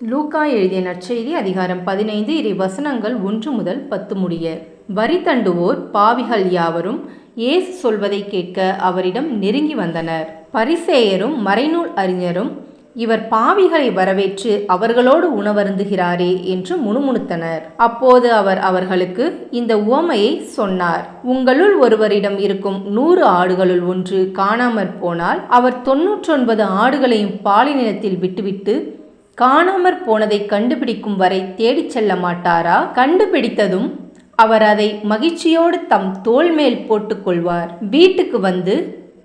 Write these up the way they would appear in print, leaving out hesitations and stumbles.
லூக்கா எழுதிய நற்செய்தி அதிகாரம் 15 இறை வசனங்கள் 1 முதல் 10 முடிய. வரி தண்டுவோர் பாவிகள் யாவரும் இயேசு சொல்வதை கேட்க அவரிடம் நெருங்கி வந்தனர். பரிசேயரும் மறைநூல் அறிஞரும், இவர் பாவிகளை வரவேற்று அவர்களோடு உணவருந்துகிறாரே என்று முணுமுணுத்தனர். அப்போது அவர் அவர்களுக்கு இந்த உவமையை சொன்னார். உங்களுள் ஒருவரிடம் இருக்கும் 100 ஆடுகளுள் ஒன்று காணாமற் போனால், அவர் 99 ஆடுகளையும் பாலைநிலத்தில் விட்டுவிட்டு காணாமற் போனதை கண்டுபிடிக்கும் வரை தேடிச் செல்ல மாட்டாரா? கண்டுபிடித்ததும் அவர் அதை மகிழ்ச்சியோடு தம் தோள் மேல் போட்டுக் கொள்வார். வீட்டுக்கு வந்து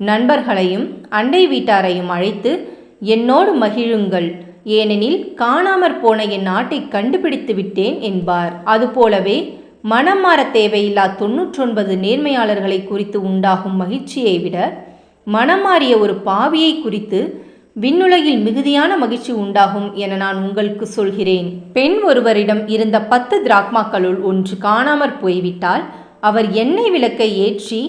நண்பர்களையும் அண்டை வீட்டாரையும் அழைத்து, என்னோடு மகிழுங்கள், ஏனெனில் காணாமற் போன என் ஆட்டை கண்டுபிடித்து விட்டேன் என்பார். அதுபோலவே மனம் மாற தேவையில்லா 99 நேர்மையாளர்களை குறித்து உண்டாகும் மகிழ்ச்சியை விட மனம் மாறிய ஒரு பாவியை குறித்து விண்ணுலகில் மிகுதியான மகிழ்ச்சி உண்டாகும் என நான் உங்களுக்கு சொல்கிறேன். பெண் ஒருவரிடம் இருந்த 10 திராக்மாக்களுள் ஒன்று காணாமற் போய்விட்டால், அவர் எண்ணெய் விளக்கை ஏற்றி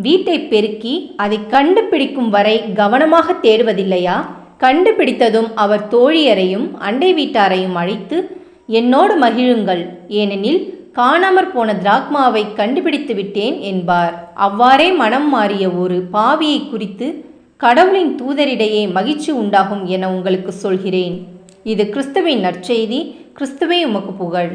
வீட்டை பெருக்கி அதை கண்டுபிடிக்கும் வரை கவனமாக தேடுவதில்லையா? கண்டுபிடித்ததும் அவர் தோழியரையும் அண்டை வீட்டாரையும் அழைத்து, என்னோடு மகிழுங்கள், ஏனெனில் காணாமற் போன திராக்மாவை கண்டுபிடித்து விட்டேன் என்பார். அவ்வாறே மனம் மாறிய ஒரு பாவியை குறித்து கடவுளின் தூதரிடையே மகிழ்ச்சி உண்டாகும் என உங்களுக்கு சொல்கிறேன். இது கிறிஸ்துவின் நற்செய்தி. கிறிஸ்துவே உமக்கு புகழ்.